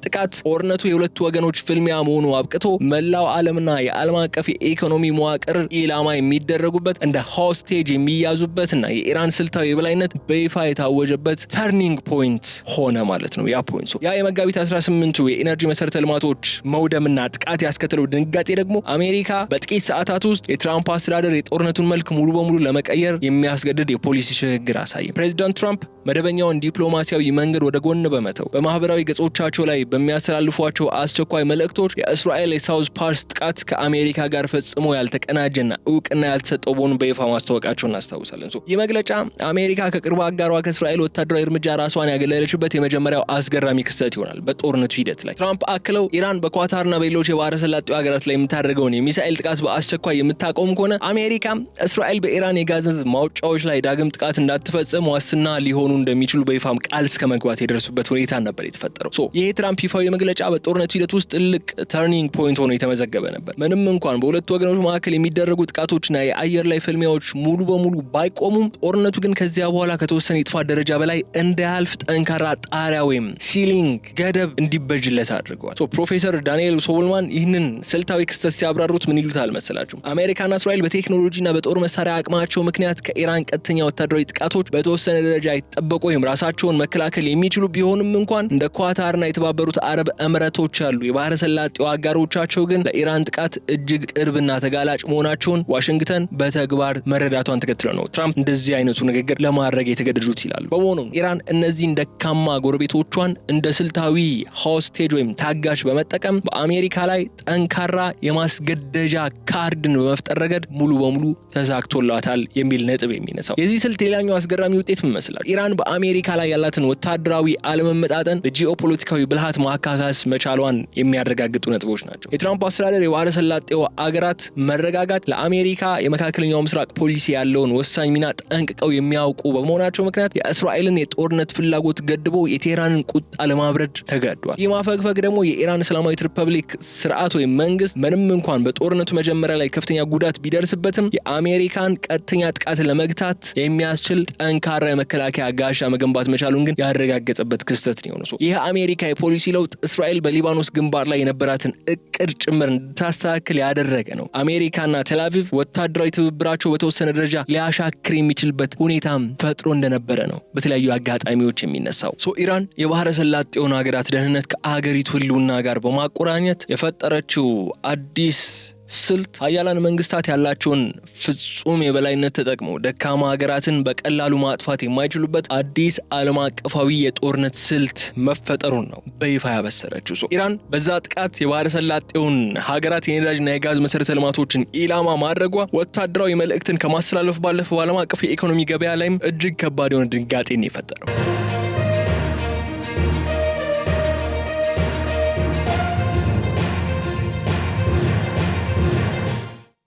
ጥቃት ጦርነቱ የሁለቱ ወገኖች ፍልሚያ መሆኑ አብቅቶ መላው ዓለምና የዓለም አቀፍ የኢኮኖሚ መዋቅር ኢላማ የሚደረጉበት እንደ ሆስቴጅ የሚያዙበትና የኢራን ስልታዊ የበላይነት በይፋ የታወጀበት ተርኒንግ ፖይንት ሆነ ማለት ነው። ያ ፖይንት ያ የመጋቢት 18ቱ የኢነርጂ መሰረተ ልማቶች መውደምና ጥቃት ያስከተለው ድንጋጤ ደግሞ አሜሪካ በጥቂት ሰዓታት ውስጥ የትራምፕ አስተዳደር የጦርነቱን መልክ ሙሉ በሙሉ ለመቀየር የሚያስገድድ የፖሊሲ ሽግግር አሳየ። ፕሬዚዳንት ትራምፕ መደበኛውን ዲፕሎማሲያዊ መንገድ ወደ ጎን በመተው በማህበራዊ ገጾቻቸው ላይ በሚያስተላልፏቸው አስቸኳይ መልእክቶች የእስራኤል የሳውዝ ፓርስ ጥቃት ከአሜሪካ ጋር ፈጽሞ ያልተቀናጀና እውቅና ያልተሰጠው መሆኑን በይፋ ማስታወቃቸውን እናስታውሳለን። ይህ መግለጫ አሜሪካ ከቅርብ አጋሯ ከእስራኤል ወታደራዊ እርምጃ ራሷን ያገለለችበት የመጀመሪያው አስገራሚ ክስተት ይሆናል። በጦርነቱ ሂደት ላይ ትራምፕ አክለው ኢራን በኳታርና በሌሎች የባህረ ሰላጤው ሀገራት ላይ የምታደርገውን የሚሳኤል ጥቃት በአስቸኳይ የምታቆም ከሆነ አሜሪካ እስራኤል በኢራን የጋዝ ማውጫዎች ላይ ዳግም ጥቃት እንዳትፈጽም ዋስትና ሊሆኑ እንደሚችሉ በይፋም ቃል እስከ መግባት የደረሱበት ሁኔታ ነበር የተፈጠረው። ይሄ ትራምፕ ይፋዊ መግለጫ በጦርነቱ ሂደት ውስጥ ትልቅ ተርኒንግ ፖይንት ሆኖ የተመዘገበ ነበር። ምንም እንኳን በሁለቱ ወገኖች መካከል የሚደረጉ ጥቃቶችና የአየር ላይ ፍልሚያዎች ሙሉ በሙሉ ባይቆሙም ጦርነቱ ግን ከዚያ በኋላ ከተወሰነ የጥፋት ደረጃ በላይ እንዳያልፍ ጠንካራ ጣሪያ ወይም ሲሊንግ ገደብ እንዲበጅለት አድርገዋል። ፕሮፌሰር ዳንኤል ሶብልማን ይህንን ስልታዊ ክስተት ሲያብራሩት ምን ይሉታል መሰላችሁ? አሜሪካና እስራኤል በቴክኖሎጂና በጦር መሳሪያ አቅማቸው ምክንያት ከኢራን ቀጥተኛ ወታደራዊ ጥቃቶች በተወሰነ ደረጃ ይጠበቁ ወይም ራሳቸውን መከላከል የሚችሉ ቢሆንም እንኳን እንደ ኳታርና የተባበሩት አረብ እምረቶች ያሉ የባህረ ሰላጤው አጋሮቻቸው ግን ለኢራን ጥቃት እጅግ ቅርብና ተጋላጭ መሆናቸውን ዋሽንግተን በተግባር መረዳቷን ተከትሎ ነው ትራምፕ እንደዚህ አይነቱ ንግግር ለማድረግ የተገደዱት ይላሉ። በመሆኑም ኢራን እነዚህን ደካማ ጎረቤቶቿን እንደ ስልታዊ ሆስቴጅ ወይም ታጋሽ በመጠቀም በአሜሪካ ላይ ጠንካራ የማስገደጃ ካርድን በመፍጠር ረገድ ሙሉ በሙሉ ተሳክቶላታል የሚል ነጥብ የሚነሳው የዚህ ስልት ሌላኛው አስገራሚ ውጤት ምን ይመስላል? ኢራን በአሜሪካ ላይ ያላትን ወታደራዊ አለመመጣጠን በጂኦፖለቲካዊ ብልሃት ማካካስ መቻሏን የሚያረጋግጡ ነጥቦች ናቸው። የትራምፕ አስተዳደር የባህረ ሰላጤው አገራት መረጋጋት ለአሜሪካ የመካከለኛው ምስራቅ ፖሊሲ ያለውን ወሳኝ ሚና ጠንቅቀው የሚያውቁ በመሆናቸው ምክንያት የእስራኤልን የጦርነት ፍላጎት ገድቦ የቴህራንን ቁጣ ለማብረድ ተገዷል። ይህ ማፈግፈግ ደግሞ የኢራን እስላማዊት ሪፐብሊክ ስርዓት ወይም መንግስት ምንም እንኳን በጦርነቱ መጀመሪያ ላይ ከፍተኛ ጉዳት ቢደርስበትም የአሜሪካን ቀጥተኛ ጥቃት ለመግታት የሚያስችል ጠንካራ የመከላከያ ጋሻ መገንባት መቻሉን ግን ያረጋገጠበት ክስተት ነው። ይህ አሜሪካ የፖሊሲ ለውጥ እስራኤል በሊባኖስ ግንባር ላይ የነበራትን እቅድ ጭምር እንድታስተካክል ያደረገ ነው። አሜሪካና ቴልአቪቭ ወታደራዊ ትብብራቸው በተወሰነ ደረጃ ሊያሻክር የሚችልበት ሁኔታም ፈጥሮ እንደነበረ ነው በተለያዩ አጋጣሚዎች የሚነሳው። ኢራን የባህረ ሰላጤውን ሀገራት ደህንነት ከአገሪቱ ህልውና ጋር በማቆራኘት የፈጠረችው አዲስ ስልት ሀያላን መንግስታት ያላቸውን ፍጹም የበላይነት ተጠቅመው ደካማ ሀገራትን በቀላሉ ማጥፋት የማይችሉበት አዲስ ዓለም አቀፋዊ የጦርነት ስልት መፈጠሩን ነው በይፋ ያበሰረችው። ኢራን በዛ ጥቃት የባህረ ሰላጤውን ሀገራት የነዳጅና የጋዝ መሰረተ ልማቶችን ኢላማ ማድረጓ ወታደራዊ መልእክትን ከማስተላለፍ ባለፈ ዓለም አቀፍ የኢኮኖሚ ገበያ ላይም እጅግ ከባድ የሆነ ድንጋጤን የፈጠረው።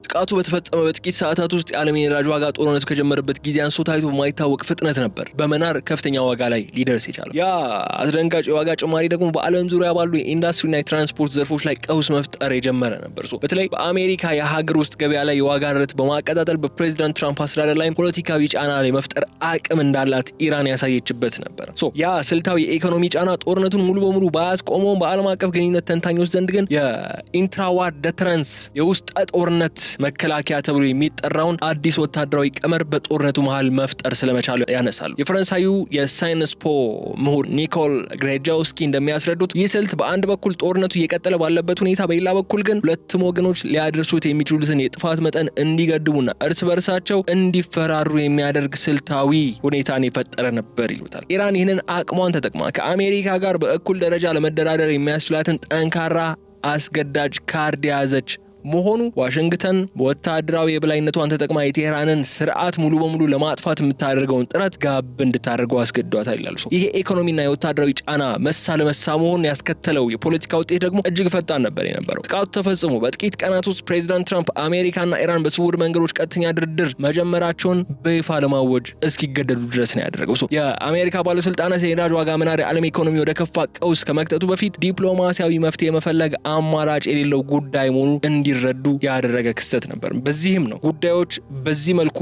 ጥቃቱ በተፈጸመ በጥቂት ሰዓታት ውስጥ የዓለም የነዳጅ ዋጋ ጦርነቱ ከጀመረበት ጊዜ አንስቶ ታይቶ በማይታወቅ ፍጥነት ነበር በመናር ከፍተኛ ዋጋ ላይ ሊደርስ የቻለው። ያ አስደንጋጭ የዋጋ ጭማሪ ደግሞ በዓለም ዙሪያ ባሉ የኢንዱስትሪና የትራንስፖርት ዘርፎች ላይ ቀውስ መፍጠር የጀመረ ነበር። በተለይ በአሜሪካ የሀገር ውስጥ ገበያ ላይ የዋጋ ንረት በማቀጣጠል በፕሬዚዳንት ትራምፕ አስተዳደር ላይ ፖለቲካዊ ጫና ላይ መፍጠር አቅም እንዳላት ኢራን ያሳየችበት ነበር። ያ ስልታዊ የኢኮኖሚ ጫና ጦርነቱን ሙሉ በሙሉ ባያስቆመውም በዓለም አቀፍ ግንኙነት ተንታኞች ዘንድ ግን የኢንትራዋር ደተረንስ የውስጥ ጦርነት መከላከያ ተብሎ የሚጠራውን አዲስ ወታደራዊ ቀመር በጦርነቱ መሃል መፍጠር ስለመቻሉ ያነሳሉ። የፈረንሳዩ የሳይንስፖ ምሁር ኒኮል ግሬጃውስኪ እንደሚያስረዱት ይህ ስልት በአንድ በኩል ጦርነቱ እየቀጠለ ባለበት ሁኔታ፣ በሌላ በኩል ግን ሁለቱም ወገኖች ሊያደርሱት የሚችሉትን የጥፋት መጠን እንዲገድቡና እርስ በርሳቸው እንዲፈራሩ የሚያደርግ ስልታዊ ሁኔታን የፈጠረ ነበር ይሉታል። ኢራን ይህንን አቅሟን ተጠቅማ ከአሜሪካ ጋር በእኩል ደረጃ ለመደራደር የሚያስችላትን ጠንካራ አስገዳጅ ካርድ የያዘች መሆኑ ዋሽንግተን በወታደራዊ የበላይነቷን ተጠቅማ የቴህራንን ስርዓት ሙሉ በሙሉ ለማጥፋት የምታደርገውን ጥረት ጋብ እንድታደርገው አስገድዷታል ይላሉ። ይሄ ኢኮኖሚና የወታደራዊ ጫና መሳ ለመሳ መሆኑን ያስከተለው የፖለቲካ ውጤት ደግሞ እጅግ ፈጣን ነበር የነበረው። ጥቃቱ ተፈጽሞ በጥቂት ቀናት ውስጥ ፕሬዚዳንት ትራምፕ አሜሪካና ኢራን በስውር መንገዶች ቀጥተኛ ድርድር መጀመራቸውን በይፋ ለማወጅ እስኪገደዱ ድረስ ነው ያደረገው። የአሜሪካ ባለስልጣናት የነዳጅ ዋጋ መናር የዓለም ኢኮኖሚ ወደ ከፋ ቀውስ ከመክተቱ በፊት ዲፕሎማሲያዊ መፍትሄ መፈለግ አማራጭ የሌለው ጉዳይ መሆኑ እንዲረዱ ያደረገ ክስተት ነበር። በዚህም ነው ጉዳዮች በዚህ መልኩ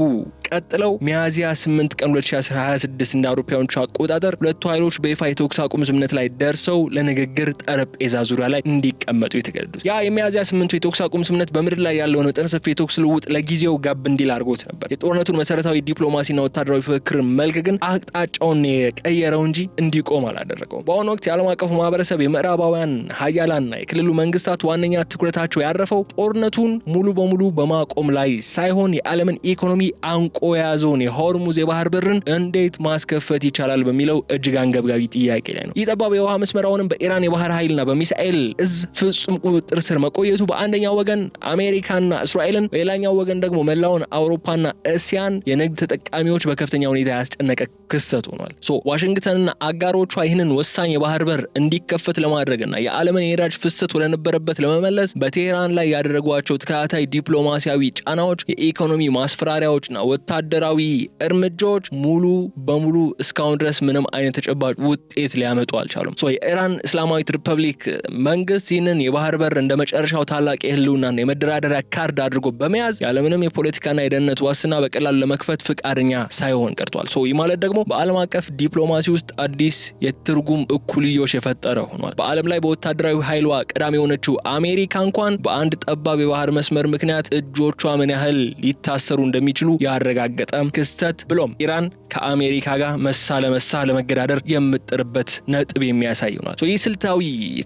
ቀጥለው ሚያዝያ 8 ቀን 2026 እንደ አውሮፓውያኖቹ አቆጣጠር ሁለቱ ኃይሎች በይፋ የተኩስ አቁም ስምምነት ላይ ደርሰው ለንግግር ጠረጴዛ ዙሪያ ላይ እንዲቀመጡ የተገደዱት። ያ የሚያዝያ 8 የተኩስ አቁም ስምምነት በምድር ላይ ያለውን መጠነ ሰፊ የተኩስ ልውውጥ ለጊዜው ጋብ እንዲል አድርጎት ነበር። የጦርነቱን መሰረታዊ ዲፕሎማሲና ወታደራዊ ፍክክር መልክ ግን አቅጣጫውን የቀየረው እንጂ እንዲቆም አላደረገውም። በአሁኑ ወቅት የዓለም አቀፉ ማህበረሰብ የምዕራባውያን ሀያላንና የክልሉ መንግስታት ዋነኛ ትኩረታቸው ያረፈው ጦርነቱን ሙሉ በሙሉ በማቆም ላይ ሳይሆን የዓለምን ኢኮኖሚ አንቆ የያዘውን የሆርሙዝ የባህር በርን እንዴት ማስከፈት ይቻላል በሚለው እጅግ አንገብጋቢ ጥያቄ ላይ ነው። ይህ ጠባብ የውሃ መስመር አሁንም በኢራን የባህር ኃይልና በሚሳኤል እዝ ፍጹም ቁጥጥር ስር መቆየቱ በአንደኛው ወገን አሜሪካና እስራኤልን፣ በሌላኛው ወገን ደግሞ መላውን አውሮፓና እስያን የንግድ ተጠቃሚዎች በከፍተኛ ሁኔታ ያስጨነቀ ክስተት ሆኗል። ዋሽንግተንና አጋሮቿ ይህንን ወሳኝ የባህር በር እንዲከፈት ለማድረግና የዓለምን የነዳጅ ፍሰት ወደነበረበት ለመመለስ በቴህራን ላይ ያደረጓቸው ተከታታይ ዲፕሎማሲያዊ ጫናዎች፣ የኢኮኖሚ ማስፈራሪያዎችና ወታደራዊ እርምጃዎች ሙሉ በሙሉ እስካሁን ድረስ ምንም አይነት ተጨባጭ ውጤት ሊያመጡ አልቻሉም። የኢራን እስላማዊት ሪፐብሊክ መንግስት ይህንን የባህር በር እንደ መጨረሻው ታላቅ የህልውናና የመደራደሪያ ካርድ አድርጎ በመያዝ ያለምንም የፖለቲካና የደህንነት ዋስትና በቀላሉ ለመክፈት ፍቃደኛ ሳይሆን ቀርቷል። ይህ ማለት ደግሞ በዓለም አቀፍ ዲፕሎማሲ ውስጥ አዲስ የትርጉም እኩልዮሽ የፈጠረ ሆኗል። በዓለም ላይ በወታደራዊ ኃይሏ ቀዳሚ የሆነችው አሜሪካ እንኳን በአንድ ጠባብ የባህር መስመር ምክንያት እጆቿ ምን ያህል ሊታሰሩ እንደሚችሉ ያረጋገጠ ክስተት፣ ብሎም ኢራን ከአሜሪካ ጋር መሳ ለመሳ ለመገዳደር የምጥርበት ነጥብ የሚያሳይ ሆኗል። ይህ ስልታዊ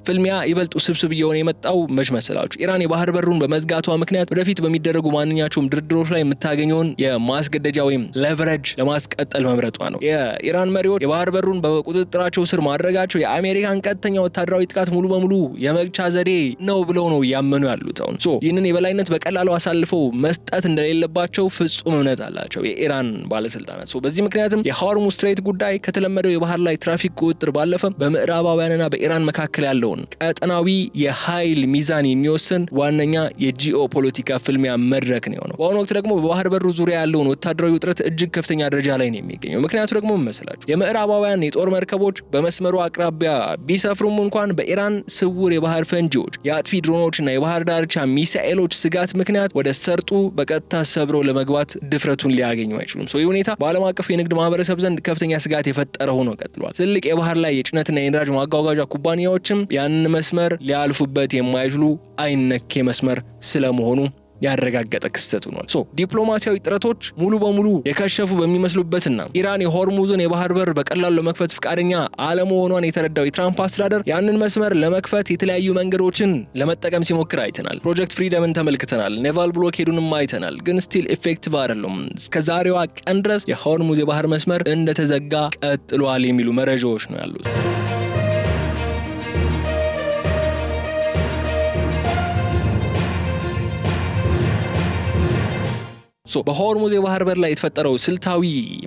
ፍልሚያ ይበልጥ ውስብስብ እየሆነ የመጣው መች መሰላችሁ? ኢራን የባህር በሩን በመዝጋቷ ምክንያት ወደፊት በሚደረጉ ማንኛቸውም ድርድሮች ላይ የምታገኘውን የማስገደጃ ወይም ሌቨሬጅ ለማስቀጠል መምረጧ ነው። የኢራን መሪዎች የባህር በሩን በቁጥጥራቸው ስር ማድረጋቸው የአሜሪካን ቀጥተኛ ወታደራዊ ጥቃት ሙሉ በሙሉ የመግቻ ዘዴ ነው ብለው ነው ያመኑ ያሉት። አሁን ይህንን የበላይነት በቀላሉ አሳልፈው መስጠት እንደሌለባቸው ፍጹም እምነት አላቸው የኢራን ባለስልጣናት። በዚህ ምክንያትም የሆርሙዝ ስትሬት ጉዳይ ከተለመደው የባህር ላይ ትራፊክ ቁጥጥር ባለፈ በምዕራባውያንና በኢራን መካከል ያለውን ቀጠናዊ የኃይል ሚዛን የሚወስን ዋነኛ የጂኦ ፖለቲካ ፍልሚያ መድረክ ነው የሆነው። በአሁኑ ወቅት ደግሞ በባህር በሩ ዙሪያ ያለውን ወታደራዊ ውጥረት እጅግ ከፍተኛ ደረጃ ላይ ነው የሚገኘው። ምክንያቱ ደግሞ መሰላችሁ? የምዕራባውያን የጦር መርከቦች በመስመሩ አቅራቢያ ቢሰፍሩም እንኳን በኢራን ስውር የባህር ፈንጂዎች፣ የአጥፊ ድሮኖችና የባህር ዳርቻ ሚሳኤሎች ስጋት ምክንያት ወደ ሰርጡ በቀጥታ ሰብረው ለመግባት ድፍረቱን ሊያገኙ አይችሉም። ይህ ሁኔታ በዓለም አቀፍ የንግድ ማህበረሰብ ዘንድ ከፍተኛ ስጋት የፈጠረ ሆኖ ቀጥሏል። ትልቅ የባህር ላይ የጭነትና የነዳጅ ማጓጓዣ ኩባንያዎችም ያንን መስመር ሊያልፉበት የማይችሉ አይነኬ መስመር ስለመሆኑ ያረጋገጠ ክስተት ሆኗል። ዲፕሎማሲያዊ ጥረቶች ሙሉ በሙሉ የከሸፉ በሚመስሉበትና ኢራን የሆርሙዝን የባህር በር በቀላሉ ለመክፈት ፍቃደኛ አለመሆኗን የተረዳው የትራምፕ አስተዳደር ያንን መስመር ለመክፈት የተለያዩ መንገዶችን ለመጠቀም ሲሞክር አይተናል። ፕሮጀክት ፍሪደምን ተመልክተናል። ኔቫል ብሎኬዱንም አይተናል። ግን ስቲል ኢፌክቲቭ አይደለም። እስከዛሬዋ ቀን ድረስ የሆርሙዝ የባህር መስመር እንደተዘጋ ቀጥሏል የሚሉ መረጃዎች ነው ያሉት። በሆርሙዝ የባህር በር ላይ የተፈጠረው ስልታዊ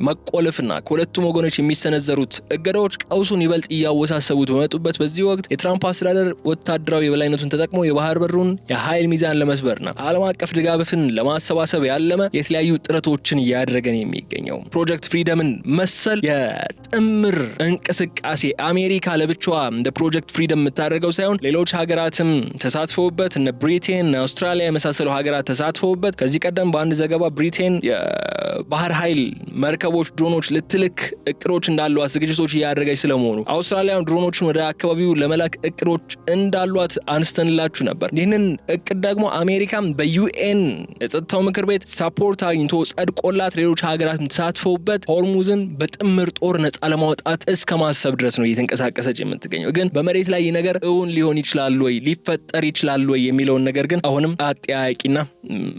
መቆለፍና ከሁለቱም ወገኖች የሚሰነዘሩት እገዳዎች ቀውሱን ይበልጥ እያወሳሰቡት በመጡበት በዚህ ወቅት የትራምፕ አስተዳደር ወታደራዊ የበላይነቱን ተጠቅሞ የባህር በሩን የኃይል ሚዛን ለመስበርና ዓለም አቀፍ ድጋፍን ለማሰባሰብ ያለመ የተለያዩ ጥረቶችን እያደረገ ነው የሚገኘው። ፕሮጀክት ፍሪደምን መሰል የጥምር እንቅስቃሴ አሜሪካ ለብቻዋ እንደ ፕሮጀክት ፍሪደም የምታደርገው ሳይሆን ሌሎች ሀገራትም ተሳትፈውበት እነ ብሪቴን፣ አውስትራሊያ የመሳሰሉ ሀገራት ተሳትፈውበት ከዚህ ቀደም በአንድ ዘገባ ብሪቴን የባህር ኃይል መርከቦች ድሮኖች ልትልክ እቅዶች እንዳሏት ዝግጅቶች እያደረገች ስለመሆኑ አውስትራሊያም ድሮኖችን ወደ አካባቢው ለመላክ እቅዶች እንዳሏት አንስተንላችሁ ነበር። ይህንን እቅድ ደግሞ አሜሪካም በዩኤን የጸጥታው ምክር ቤት ሳፖርት አግኝቶ ጸድቆላት ሌሎች ሀገራት ተሳትፈውበት ሆርሙዝን በጥምር ጦር ነጻ ለማውጣት እስከ ማሰብ ድረስ ነው እየተንቀሳቀሰች የምትገኘው። ግን በመሬት ላይ ይህ ነገር እውን ሊሆን ይችላል ወይ ሊፈጠር ይችላል ወይ የሚለውን ነገር ግን አሁንም አጠያያቂና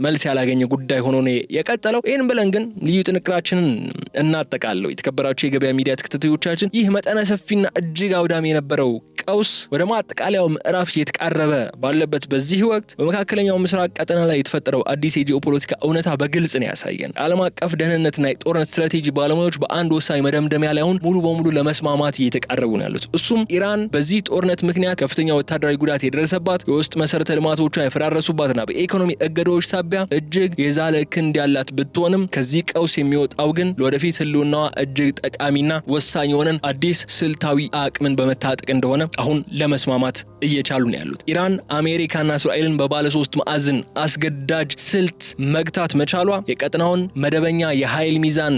መልስ ያላገኘ ጉዳይ ሆኖ ነው የቀጠለው። ይህን ብለን ግን ልዩ ጥንቅራችንን እናጠቃለው። የተከበራችሁ የገበያ ሚዲያ ተከታታዮቻችን ይህ መጠነ ሰፊና እጅግ አውዳሚ የነበረው ቀውስ ወደ ማጠቃለያው ምዕራፍ እየተቃረበ ባለበት በዚህ ወቅት በመካከለኛው ምስራቅ ቀጠና ላይ የተፈጠረው አዲስ የጂኦፖለቲካ እውነታ በግልጽ ነው ያሳየን። ዓለም አቀፍ ደህንነትና የጦርነት ስትራቴጂ ባለሙያዎች በአንድ ወሳኝ መደምደሚያ ላይ አሁን ሙሉ በሙሉ ለመስማማት እየተቃረቡ ነው ያሉት። እሱም ኢራን በዚህ ጦርነት ምክንያት ከፍተኛ ወታደራዊ ጉዳት የደረሰባት፣ የውስጥ መሰረተ ልማቶቿ የፈራረሱባትና በኢኮኖሚ እገዳዎች ሳቢያ እጅግ የዛለ ክንድ ያላት ብትሆንም ከዚህ ቀውስ የሚወጣው ግን ለወደፊት ህልውናዋ እጅግ ጠቃሚና ወሳኝ የሆነን አዲስ ስልታዊ አቅምን በመታጠቅ እንደሆነ አሁን ለመስማማት እየቻሉ ነው ያሉት። ኢራን አሜሪካና እስራኤልን በባለ 3 ማዕዘን አስገዳጅ ስልት መግታት መቻሏ የቀጠናውን መደበኛ የኃይል ሚዛን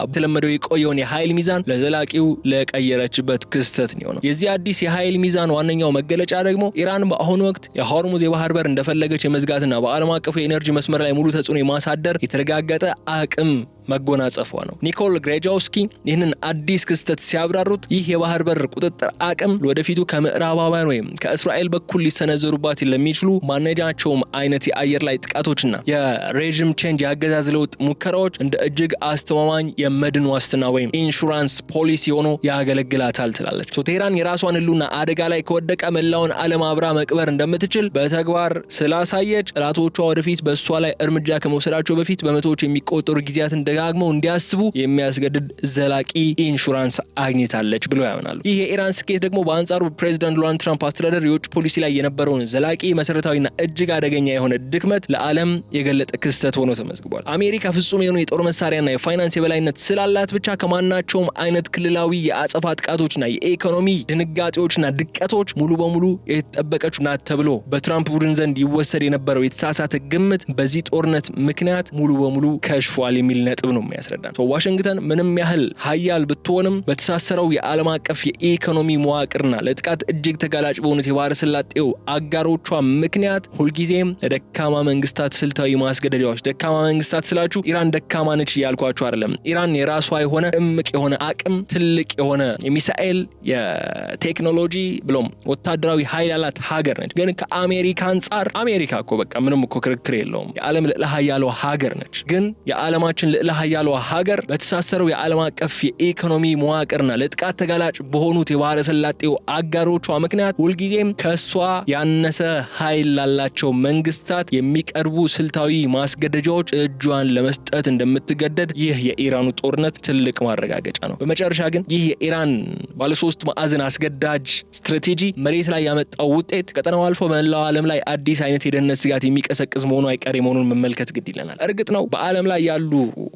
በተለመደው የቆየውን የኃይል ሚዛን ለዘላቂው ለቀየረችበት ክስተት ነው። የዚህ አዲስ የኃይል ሚዛን ዋነኛው መገለጫ ደግሞ ኢራን በአሁኑ ወቅት የሆርሙዝ የባህር በር እንደፈለገች የመዝጋትና በዓለም አቀፉ የኤነርጂ መስመር ላይ ሙሉ ተጽዕኖ የማሳደር የተረጋገጠ አቅም መጎናጸፏ ነው። ኒኮል ግሬጃውስኪ ይህንን አዲስ ክስተት ሲያብራሩት ይህ የባህር በር ቁጥጥር አቅም ለወደፊቱ ከምዕራባውያን ወይም ከእስራኤል በኩል ሊሰነዘሩባት ለሚችሉ ማንኛቸውም አይነት የአየር ላይ ጥቃቶችና የሬዥም ቼንጅ የአገዛዝ ለውጥ ሙከራዎች እንደ እጅግ አስተማማኝ የመድን ዋስትና ወይም ኢንሹራንስ ፖሊሲ ሆኖ ያገለግላታል ትላለች። ቴህራን የራሷን ህልውና አደጋ ላይ ከወደቀ መላውን ዓለም አብራ መቅበር እንደምትችል በተግባር ስላሳየች ጠላቶቿ ወደፊት በእሷ ላይ እርምጃ ከመውሰዳቸው በፊት በመቶዎች የሚቆጠሩ ጊዜያትን ደጋግመው እንዲያስቡ የሚያስገድድ ዘላቂ ኢንሹራንስ አግኝታለች ብሎ ያምናሉ። ይህ የኢራን ስኬት ደግሞ በአንጻሩ ፕሬዚዳንት ዶናልድ ትራምፕ አስተዳደር የውጭ ፖሊሲ ላይ የነበረውን ዘላቂ መሰረታዊና እጅግ አደገኛ የሆነ ድክመት ለዓለም የገለጠ ክስተት ሆኖ ተመዝግቧል። አሜሪካ ፍጹም የሆኑ የጦር መሳሪያና የፋይናንስ የበላይነት ስላላት ብቻ ከማናቸውም አይነት ክልላዊ የአጸፋ ጥቃቶችና የኢኮኖሚ ድንጋጤዎችና ድቀቶች ሙሉ በሙሉ የተጠበቀች ናት ተብሎ በትራምፕ ቡድን ዘንድ ይወሰድ የነበረው የተሳሳተ ግምት በዚህ ጦርነት ምክንያት ሙሉ በሙሉ ከሽፏል የሚል ነጥብ ነው የሚያስረዳን። ዋሽንግተን ምንም ያህል ሀያል ብትሆንም በተሳሰረው የዓለም አቀፍ የኢኮኖሚ መዋቅርና ለጥቃት እጅግ ተጋላጭ በሆኑት የባህረ ሰላጤው አጋሮቿ ምክንያት ሁልጊዜም ለደካማ መንግስታት ስልታዊ ማስገደጃዎች፣ ደካማ መንግስታት ስላችሁ ኢራን ደካማ ነች እያልኳችሁ አይደለም። ኢራን የራሷ የሆነ እምቅ የሆነ አቅም፣ ትልቅ የሆነ የሚሳኤል የቴክኖሎጂ ብሎም ወታደራዊ ኃይል ያላት ሀገር ነች። ግን ከአሜሪካ አንጻር አሜሪካ እኮ በቃ ምንም እኮ ክርክር የለውም የዓለም ልዕለ ኃያሏ ሀገር ነች። ግን የዓለማችን ልዕለ ኃያሏ ሀገር በተሳሰረው የዓለም አቀፍ የኢኮኖሚ መዋቅርና ለጥቃት ተጋላጭ በሆኑት የባህረ ሰላጤው አጋሮቿ ምክንያት ሁልጊዜም ከሷ ያነሰ ኃይል ላላቸው መንግስታት የሚቀርቡ ስልታዊ ማስገደጃዎች እጇን ለመስጠት እንደምትገደድ ይህ የኢራኑ ጦርነት ትልቅ ማረጋገጫ ነው። በመጨረሻ ግን ይህ የኢራን ባለሶስት ማዕዘን አስገዳጅ ስትራቴጂ መሬት ላይ ያመጣው ውጤት ቀጠናው አልፎ መላው ዓለም ላይ አዲስ አይነት የደህንነት ስጋት የሚቀሰቅስ መሆኑ አይቀሬ መሆኑን መመልከት ግድ ይለናል። እርግጥ ነው በዓለም ላይ ያሉ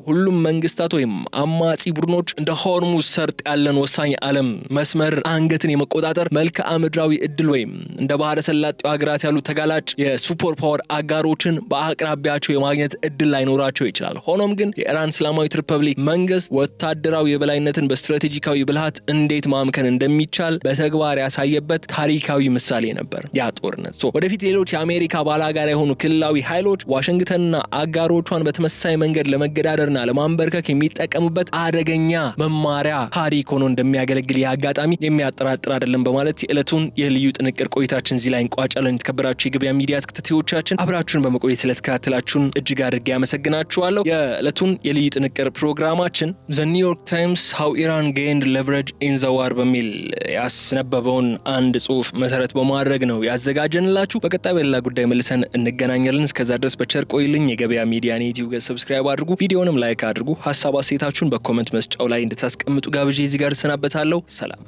ሁሉም መንግስታት ወይም አማጺ ቡድኖች እንደ ሆርሙዝ ሰርጥ ያለን ወሳኝ ዓለም መስመር አንገትን የመቆጣጠር መልክዓ ምድራዊ እድል ወይም እንደ ባህረ ሰላጤው ሀገራት ያሉ ተጋላጭ የሱፐር ፓወር አጋሮችን በአቅራቢያቸው የማግኘት እድል ላይኖራቸው ይችላል። ሆኖም ግን የኢራን እስላማዊ ሪፐብሊክ መንግስት ወታደራዊ የበላይነትን በስትራቴጂካዊ ብልሃት እንዴት ማምከን እንደሚቻል በተግባር ያሳየበት ታሪካዊ ምሳሌ ነበር ያ ጦርነት። ወደፊት ሌሎች የአሜሪካ ባላጋራ የሆኑ ክልላዊ ኃይሎች ዋሽንግተንና አጋሮቿን በተመሳሳይ መንገድ ለመገዳደርና ለማንበርከክ የሚጠቀሙበት አደገኛ መማሪያ ታሪክ ሆኖ እንደሚያገለግል አጋጣሚ የሚያጠራጥር አይደለም በማለት የዕለቱን የልዩ ጥንቅር ቆይታችን እዚህ ላይ እንቋጫለን። የተከበራችሁ የገበያ ሚዲያ ተከታታዮቻችን አብራችሁን በመቆየት ስለተከታተላችሁን እጅግ አድርጌ አመሰግናችኋለሁ። የዕለቱን የልዩ ጥንቅር ፕሮግራማችን ዘ ኒውዮርክ ታይምስ ሃው ኢራን ጌንድ ሌቨሬጅ ኢን ዘ ዋር በሚል ያስነበበውን አንድ ጽሑፍ መሰረት በማድረግ ነው ያዘጋጀንላችሁ። በቀጣይ በሌላ ጉዳይ መልሰን እንገናኛለን። እስከዛ ድረስ በቸር ቆይልኝ። የገበያ ሚዲያ ዩቲዩብ ገጽ ሰብስክራይብ አድርጉ፣ ቪዲዮንም ላይክ አድርጉ። ሐሳብ አስተያየታችሁን በኮሜንት መስጫው ላይ እንድታስቀምጡ ጋብዤ እዚህ ጋር እሰናበታለሁ። ሰላም።